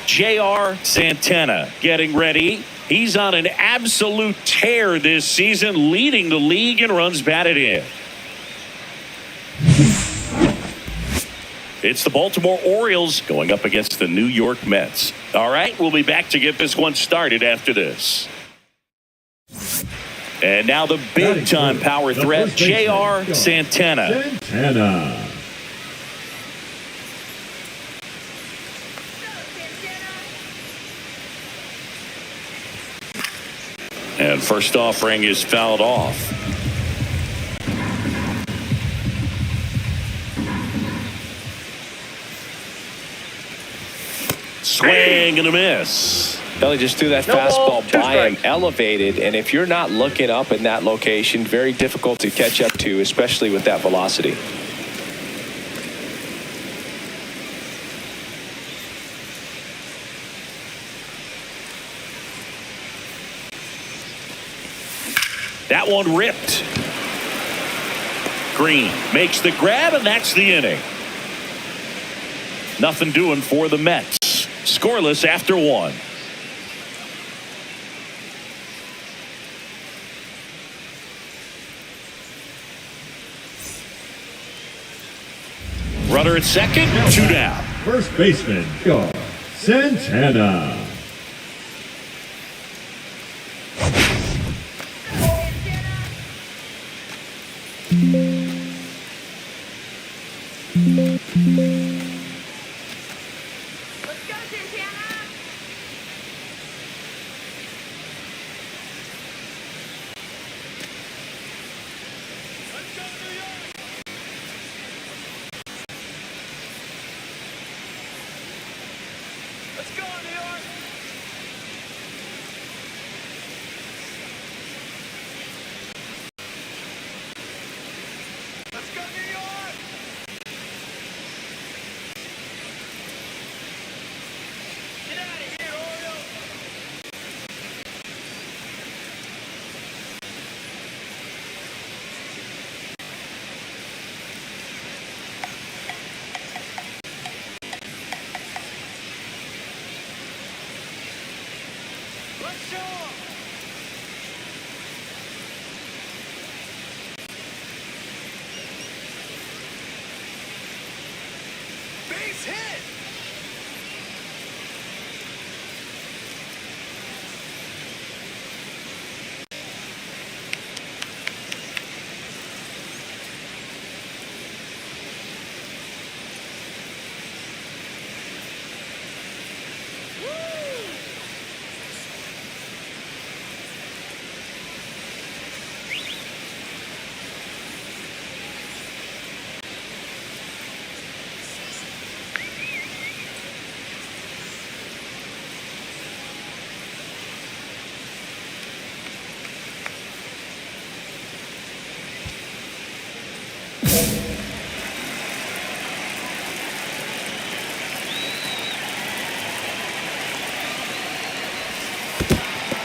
J.R. Santana getting ready. He's on an absolute tear this season, leading the league in runs batted in. It's the Baltimore Orioles going up against the New York Mets. All right, we'll be back to get this one started after this. And now the big-time power threat, J.R. Santana. And first offering is fouled off. Swing and a miss. Belly just threw that fastball by him, elevated, and if you're not looking up in that location, very difficult to catch up to, especially with that velocity. That one ripped. Green makes the grab, and that's the inning. Nothing doing for the Mets. Scoreless after one. Runner at second, 2 down. First baseman, Santana.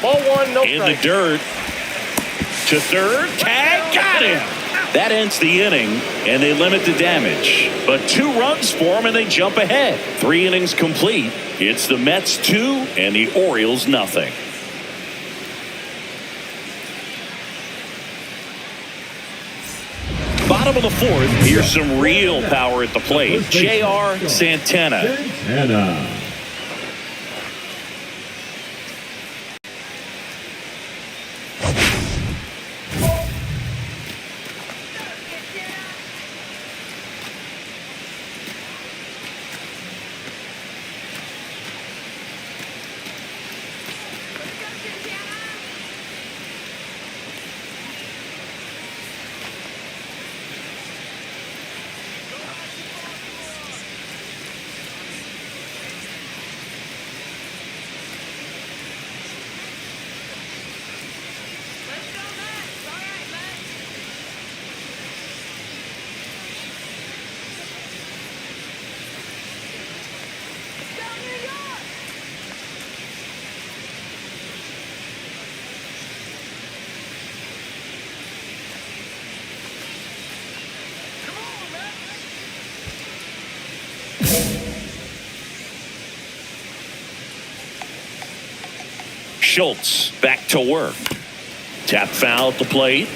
Ball one, no in strike. the dirt to third. Tag, got him. That ends the inning, and they limit the damage. But 2 runs for them, and they jump ahead. 3 innings complete. It's the Mets 2 and the Orioles nothing. Bottom of the 4th. Here's some real power at the plate. J.R. Santana. Schultz back to work. Tap foul at the plate.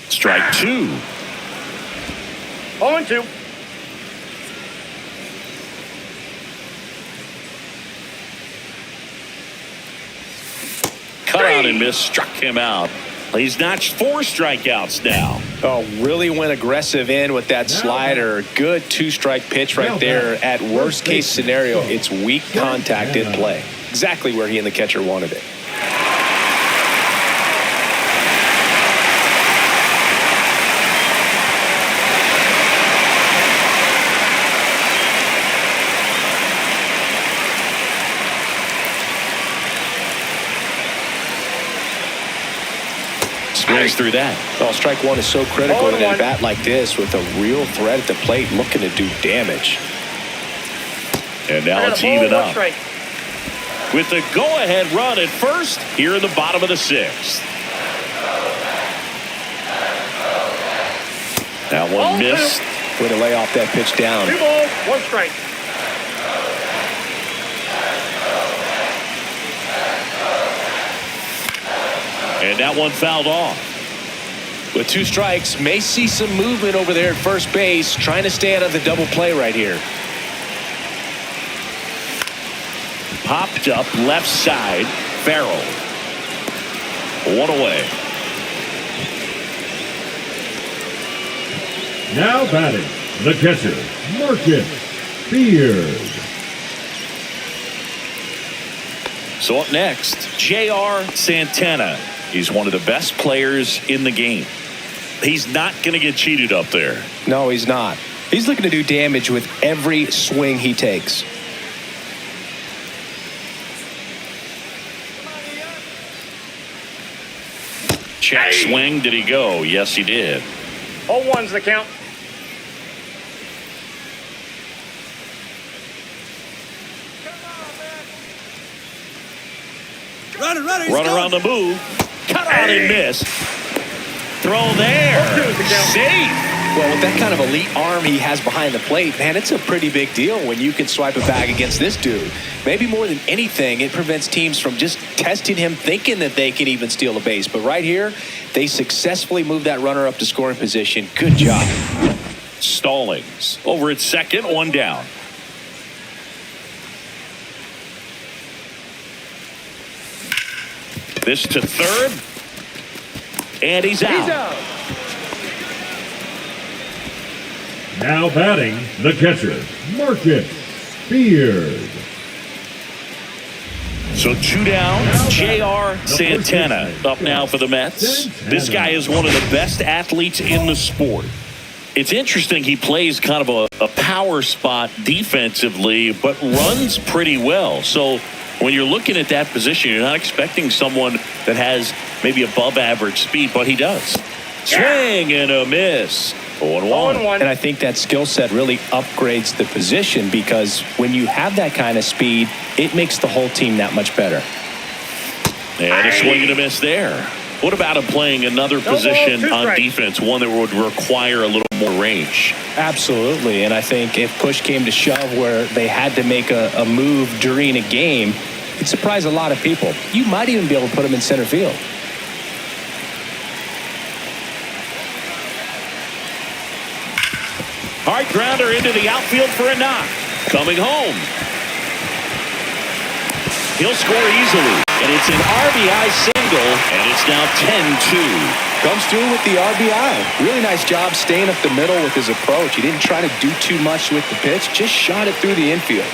Strike 2. 0-2. Cut out and miss. Struck him out. He's notched 4 strikeouts now. Oh, really went aggressive in with that slider. Good 2-strike pitch right there. At worst case scenario, it's weak contact in play. Exactly where he and the catcher wanted it. Swings through that. Oh, strike 1 is so critical in a bat like this with a real threat at the plate looking to do damage. And now it's even up. With the go-ahead run at first here in the bottom of the 6th. That one missed. Way to lay off that pitch down. 2 balls, 1 strike. And that one fouled off. With 2 strikes, may see some movement over there at first base, trying to stay out of the double play right here. Popped up left side. Farrell. 1 away. Now batting, the catcher, Marcus Beard. So up next, J.R. Santana. He's one of the best players in the game. He's not going to get cheated up there. No, he's not. He's looking to do damage with every swing he takes. Check swing. Did he go? Yes, he did. 0-1's the count. Run around the move. Cut out and miss. Throw there. Safe. Well, with that kind of elite arm he has behind the plate, man, it's a pretty big deal when you can swipe it back against this dude. Maybe more than anything, it prevents teams from just testing him, thinking that they can even steal a base. But right here, they successfully moved that runner up to scoring position. Good job. Stallings over at second, 1 down. This to third. And he's out. Now batting, the catcher, Marcus Beard. So 2 down. J.R. Santana up now for the Mets. This guy is one of the best athletes in the sport. It's interesting, he plays kind of a power spot defensively, but runs pretty well. So when you're looking at that position, you're not expecting someone that has maybe above average speed, but he does. Swing and a miss. 0-1. And I think that skill set really upgrades the position because when you have that kind of speed, it makes the whole team that much better. And a swing and a miss there. What about him playing another position on defense, one that would require a little more range? Absolutely. And I think if push came to shove where they had to make a move during a game, it'd surprise a lot of people. You might even be able to put him in center field. Hard grounder into the outfield for a knock. Coming home. He'll score easily. And it's an RBI single. And it's now 10-2. Comes through with the RBI. Really nice job staying up the middle with his approach. He didn't try to do too much with the pitch. Just shot it through the infield.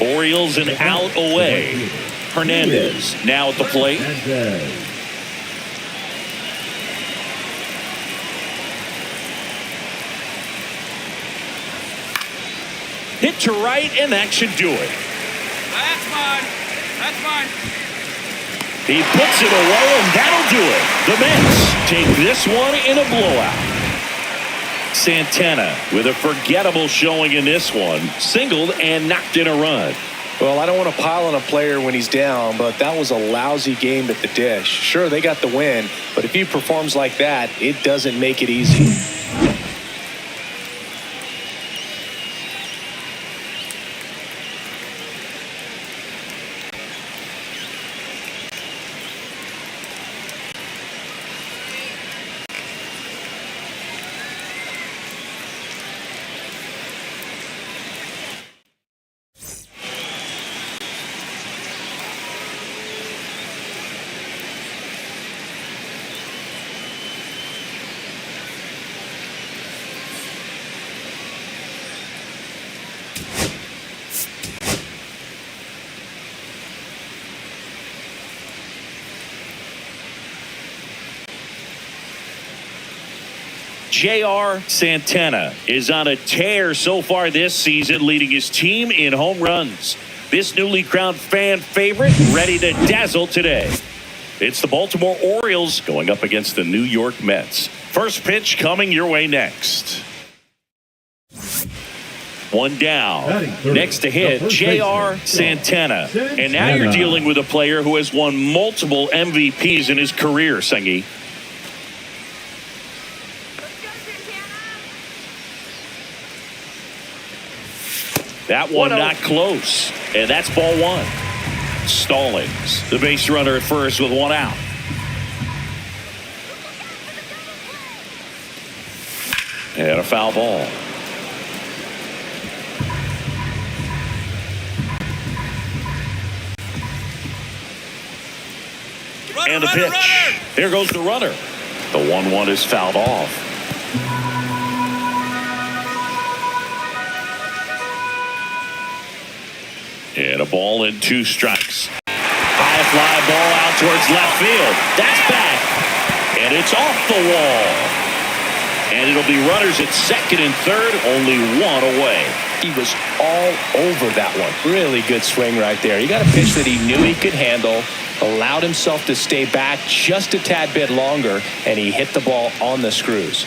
Orioles an out away. Hernandez now at the plate. Hit to right, and that should do it. That's mine. That's mine. He puts it away, and that'll do it. The Mets take this one in a blowout. Santana with a forgettable showing in this one. Singled and knocked in a run. Well, I don't want to pile on a player when he's down, but that was a lousy game at the dish. Sure, they got the win, but if he performs like that, it doesn't make it easy. J.R. Santana is on a tear so far this season, leading his team in home runs. This newly crowned fan favorite ready to dazzle today. It's the Baltimore Orioles going up against the New York Mets. First pitch coming your way next. One down. Next to hit, J.R. Santana. And now you're dealing with a player who has won multiple MVPs in his career, Sengi. That one not close, and that's ball one. Stallings, the base runner at first with one out. And a foul ball. And the pitch. There goes the runner. The 1-1 is fouled off. And a ball and 2 strikes. High fly ball out towards left field. That's back. And it's off the wall. And it'll be runners at second and third, only one away. He was all over that one. Really good swing right there. He got a pitch that he knew he could handle, allowed himself to stay back just a tad bit longer, and he hit the ball on the screws.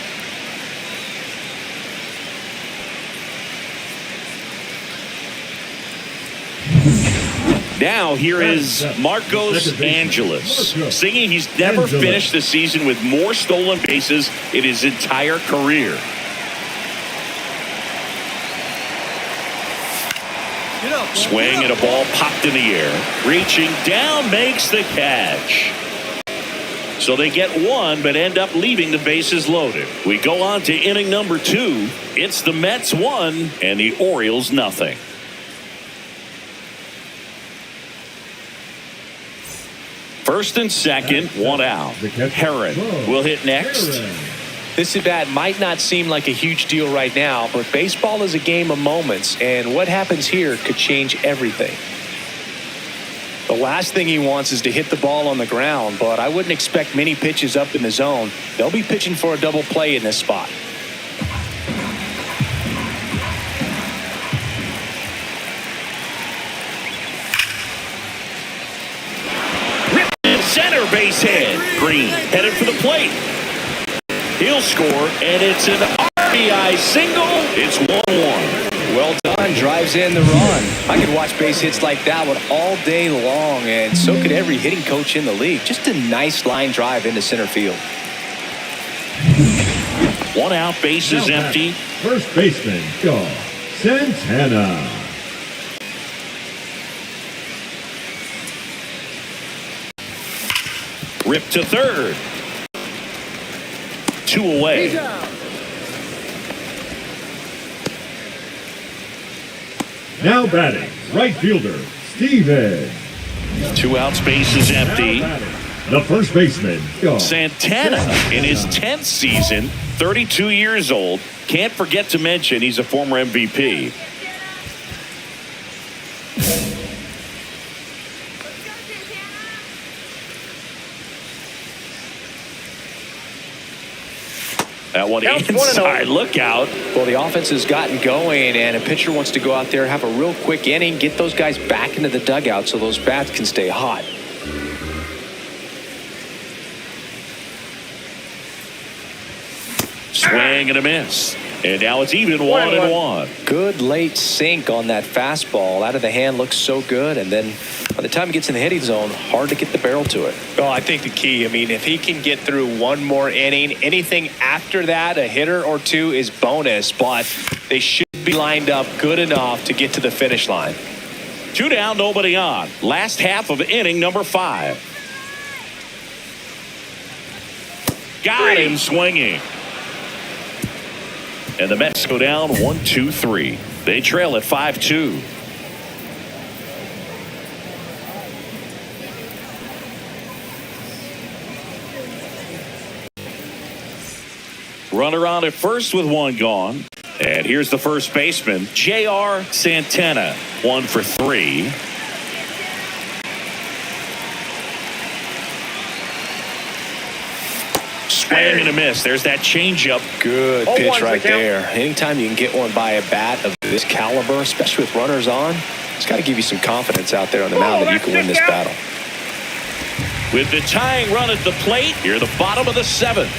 Now here is Marcos Angeles, singing he's never finished the season with more stolen bases in his entire career. Swing and a ball popped in the air. Reaching down, makes the catch. So they get one, but end up leaving the bases loaded. We go on to inning number 2. It's the Mets 1 and the Orioles nothing. First and second, one out. Herron will hit next. This at bat might not seem like a huge deal right now, but baseball is a game of moments, and what happens here could change everything. The last thing he wants is to hit the ball on the ground, but I wouldn't expect many pitches up in the zone. They'll be pitching for a double play in this spot. Center base hit. Green headed for the plate. He'll score, and it's an RBI single. It's 1-1. Well done. Drives in the run. I could watch base hits like that one all day long, and so could every hitting coach in the league. Just a nice line drive into center field. One out, base is empty. First baseman, Santana. Rip to third. 2 away. Now batting, right fielder, Steven. 2 outs, base is empty. The first baseman, Santana in his 10th season, 32 years old. Can't forget to mention he's a former MVP. That one Counts inside. 1-0. Look out. Well, the offense has gotten going, and a pitcher wants to go out there, have a real quick inning, get those guys back into the dugout so those bats can stay hot. Swing and a miss. And now it's even 1-1. Good late sink on that fastball. Out of the hand, looks so good, and then by the time he gets in the hitting zone, hard to get the barrel to it. Oh, I think the key, I mean, if he can get through one more inning, anything after that, a hitter or two is bonus, but they should be lined up good enough to get to the finish line. 2 down, nobody on. Last half of inning number 5. Got him swinging. And the Mets go down 1-2-3. They trail at 5-2. Runner on at first with 1 gone. And here's the first baseman, J.R. Santana, 1 for 3. Swing and a miss. There's that changeup. Good 0-1's pitch the right count. there. Anytime you can get one by a bat of this caliber, especially with runners on, it's got to give you some confidence out there on the mound that you can win this battle. With the tying run at the plate, here the bottom of the 7th.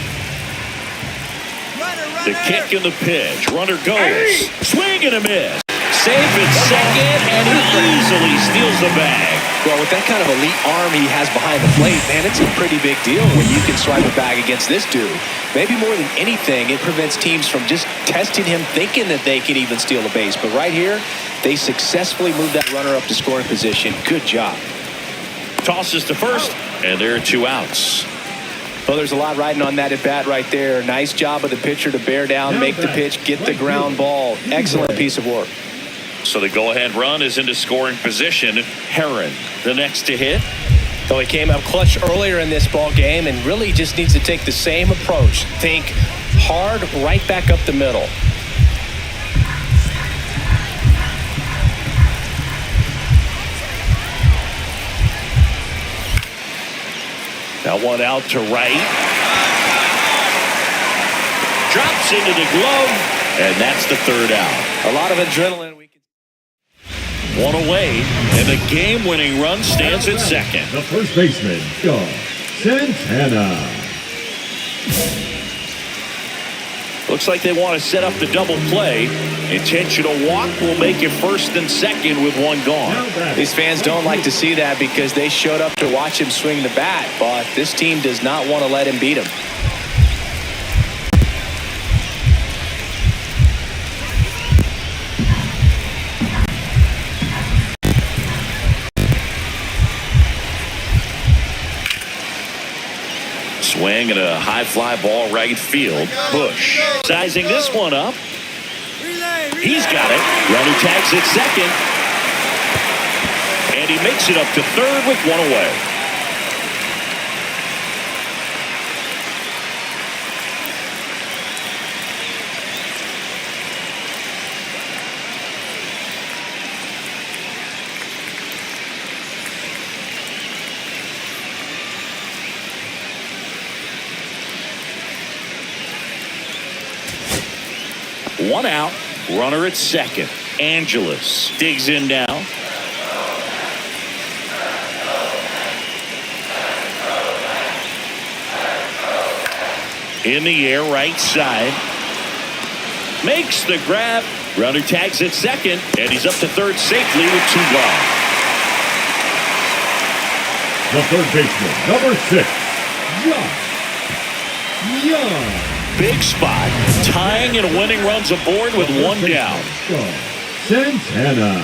The kick and the pitch. Runner goes. Swing and a miss. Safe at second, and he easily steals the bag. Well, with that kind of elite arm he has behind the plate, man, it's a pretty big deal when you can swipe a bag against this dude. Maybe more than anything, it prevents teams from just testing him, thinking that they can even steal a base. But right here, they successfully moved that runner up to scoring position. Good job. Tosses to first, and there are 2 outs. Well, there's a lot riding on that at bat right there. Nice job of the pitcher to bear down, make the pitch, get the ground ball. Excellent piece of work. So the go-ahead run is into scoring position. Herron, the next to hit. So he came up clutch earlier in this ball game and really just needs to take the same approach. Think hard right back up the middle. That one out to right. Drops into the glove, and that's the 3rd out. A lot of adrenaline. 1 away, and the game-winning run stands at second. The first baseman, Santana. Looks like they want to set up the double play. Intentional walk will make it first and second with 1 gone. These fans don't like to see that because they showed up to watch him swing the bat, but this team does not want to let him beat him. Swing and a high fly ball right field. Bush sizing this one up. He's got it. Runner tags at second. And he makes it up to 3rd with 1 away. One out, runner at second. Angeles digs in now. In the air, right side. Makes the grab. Runner tags at second, and he's up to 3rd safely with 2 gone. The third baseman, number 6, Young. Big spot. Tying and winning runs aboard with 1 down. Santana.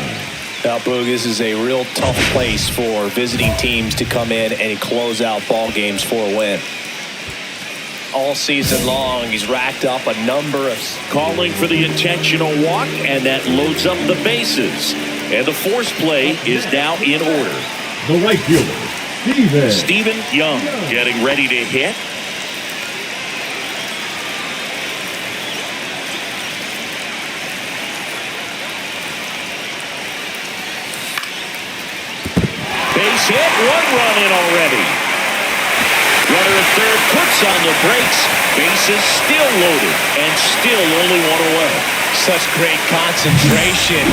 Now, Boog, this is a real tough place for visiting teams to come in and close out ball games for a win. All season long, he's racked up a number of... Calling for the intentional walk, and that loads up the bases. And the force play is now in order. The right fielder, Stephen Young getting ready to hit. Base hit, 1 run in already. Runner at third puts on the brakes. Bases still loaded and still only one away. Such great concentration.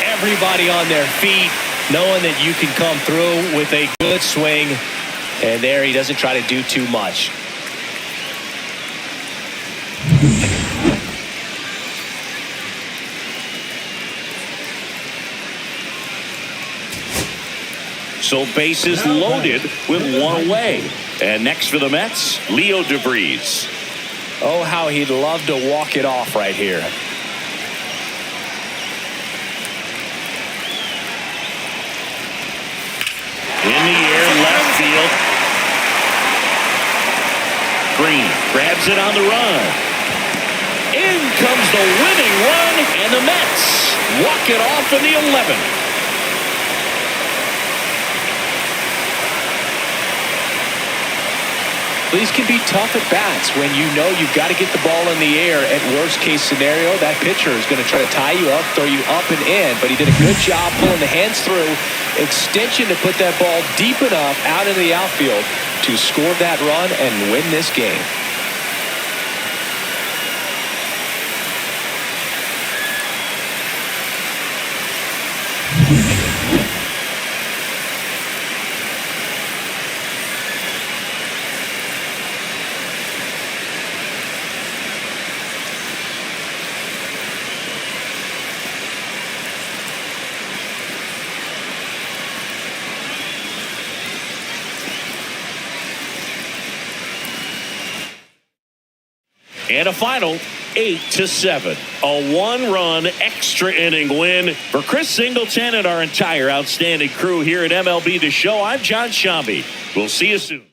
Everybody on their feet, knowing that you can come through with a good swing. And there he doesn't try to do too much. So bases loaded with one away. And next for the Mets, Leo DeVries. Oh, how he'd love to walk it off right here. In the air, left field. Green grabs it on the run. In comes the winning run, and the Mets walk it off in the 11th. These can be tough at bats when you know you've got to get the ball in the air. At worst case scenario, that pitcher is going to try to tie you up, throw you up and in. But he did a good job pulling the hands through. Extension to put that ball deep enough out into the outfield to score that run and win this game. And a final 8-7. A one-run extra inning win for Chris Singleton and our entire outstanding crew here at MLB The Show. I'm John Shambi. We'll see you soon.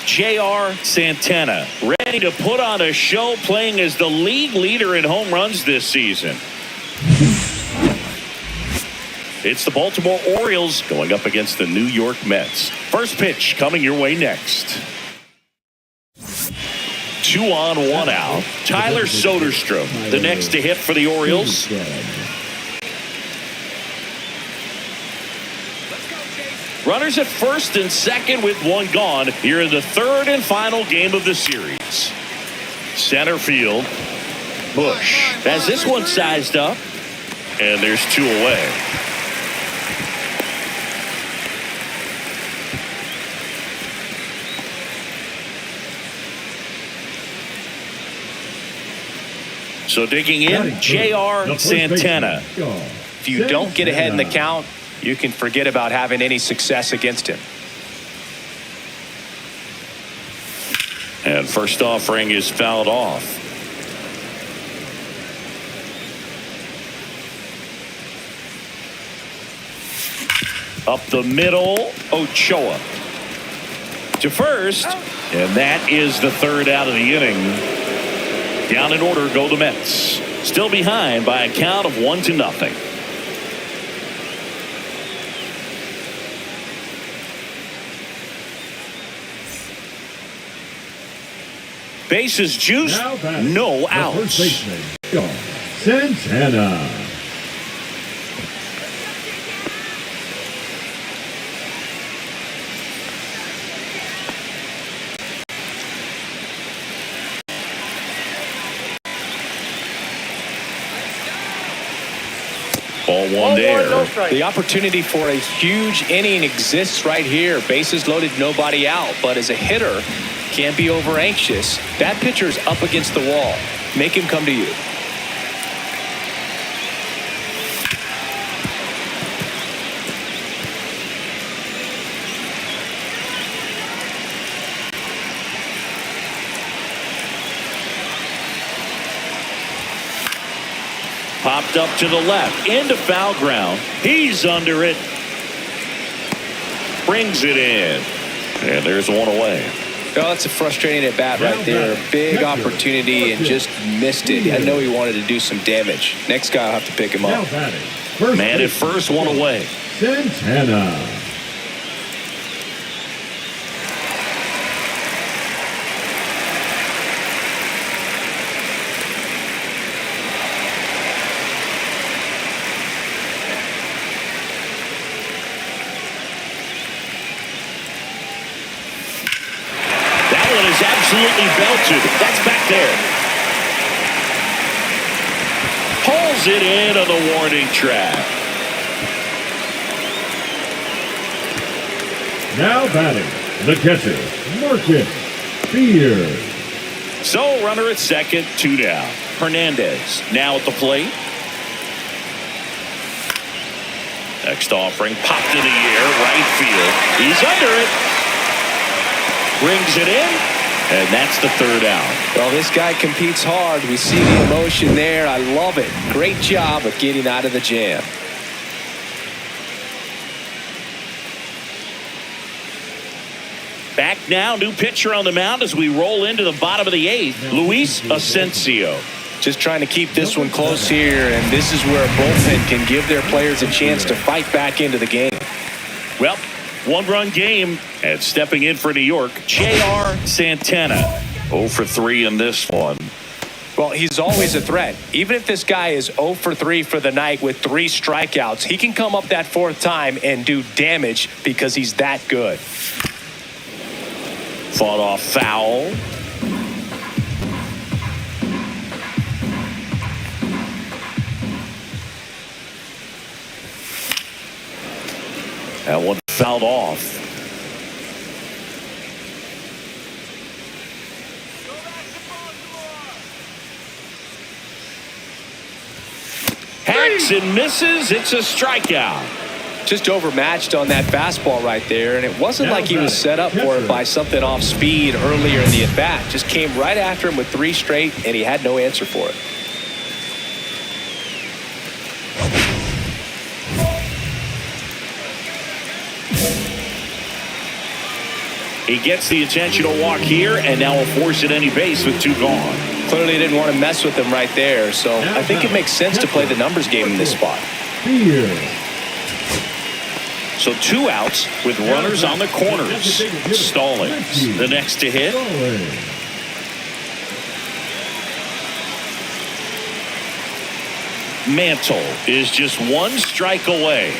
J.R. Santana, ready to put on a show, playing as the league leader in home runs this season. It's the Baltimore Orioles going up against the New York Mets. First pitch coming your way next. 2 on, 1 out. Tyler Soderstrom, the next to hit for the Orioles. Runners at first and second with one gone here in the third and final game of the series. Center field. Bush has this one sized up. And there's 2 away. So digging in, J.R. Santana. If you don't get ahead in the count, you can forget about having any success against him. And first offering is fouled off. Up the middle, Ochoa to first, and that is the third out of the inning. Down in order go the Mets, still behind by a count of 1-0. Bases juiced, no outs. Santana. Ball one there. No strike. The opportunity for a huge inning exists right here. Bases loaded, nobody out. But as a hitter, can't be over anxious. That pitcher's up against the wall. Make him come to you. Popped up to the left, into foul ground. He's under it. Brings it in. And there's one away. Oh, that's a frustrating at bat right there. Big opportunity and just missed it. I know he wanted to do some damage. Next guy will have to pick him up. Man at first, one away. Santana. absolutely belted. That's back there. Pulls it in on the warning track. Now batting, the catcher, Marcus Beard. So runner at second, 2 down. Hernandez now at the plate. Next offering, popped in the air, right field. He's under it. Brings it in, and that's the 3rd out. Well, this guy competes hard. We see the emotion there. I love it. Great job of getting out of the jam. Back now, new pitcher on the mound as we roll into the bottom of the 8th, Luis Asensio. Just trying to keep this one close here, and this is where a bullpen can give their players a chance to fight back into the game. Well, 1-run game, and stepping in for New York, J.R. Santana. 0 for 3 in this one. Well, he's always a threat. Even if this guy is 0 for 3 for the night with 3 strikeouts, he can come up that 4th time and do damage because he's that good. Fought off foul. That one fouled off. Hacks and misses. It's a strikeout. Just overmatched on that fastball right there, and it wasn't like he was set up for it by something off speed earlier in the at-bat. Just came right after him with 3 straight, and he had no answer for it. He gets the intentional walk here, and now will force at any base with 2 gone. Clearly didn't want to mess with him right there, so I think it makes sense to play the numbers game in this spot. Beard. So 2 outs with runners on the corners. Stallings, the next to hit. Mantle is just 1 strike away.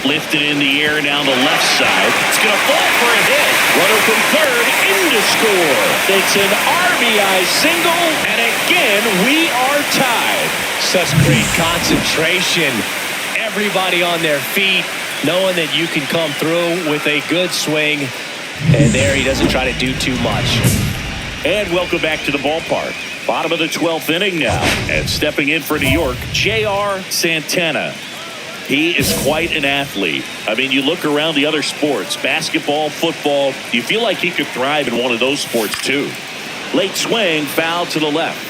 Lifted in the air down the left side. It's going to fall for a hit. Runner from third in to score. It's an RBI single, and again we are tied. Such great concentration. Everybody on their feet, knowing that you can come through with a good swing. And there he doesn't try to do too much. And welcome back to the ballpark. Bottom of the 12th inning now. And stepping in for New York, J.R. Santana. He is quite an athlete. I mean, you look around the other sports, basketball, football, you feel like he could thrive in one of those sports too. Late swing, foul to the left.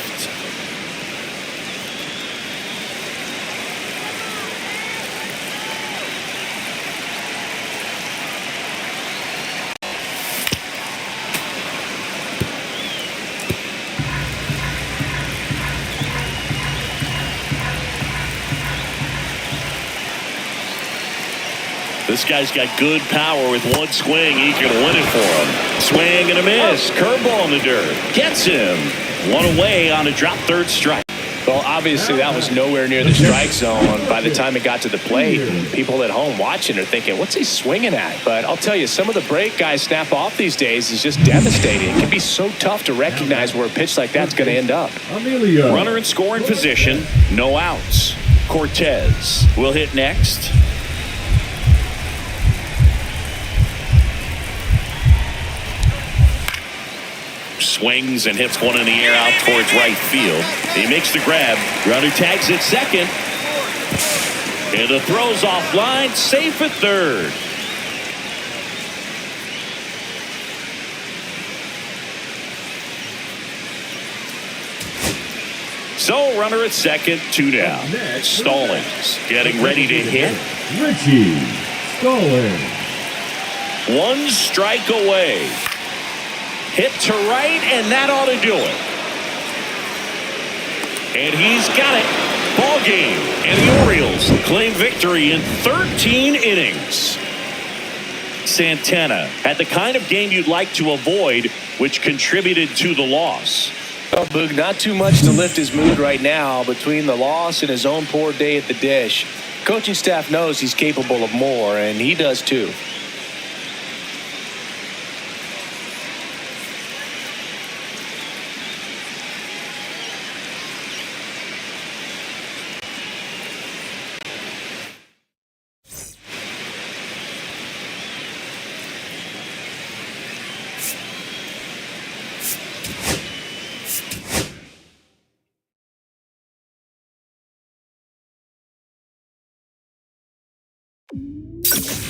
This guy's got good power. With 1 swing, he can win it for him. Swing and a miss. Curveball in the dirt. Gets him. 1 away on a drop 3rd strike. Well, obviously that was nowhere near the strike zone by the time it got to the plate. And people at home watching are thinking, what's he swinging at? But I'll tell you, some of the break guys snap off these days is just devastating. It can be so tough to recognize where a pitch like that's going to end up. Runner in scoring position. No outs. Cortez will hit next. Swings and hits one in the air out towards right field. He makes the grab. Runner tags at second. And the throw's offline. Safe at third. So runner at second, 2 down. Stallings getting ready to hit. Richie Stallings. 1 strike away. Hit to right, and that ought to do it. And he's got it. Ball game. And the Orioles claim victory in 13 innings. Santana had the kind of game you'd like to avoid, which contributed to the loss. Well, Boog, not too much to lift his mood right now between the loss and his own poor day at the dish. Coaching staff knows he's capable of more, and he does too. it.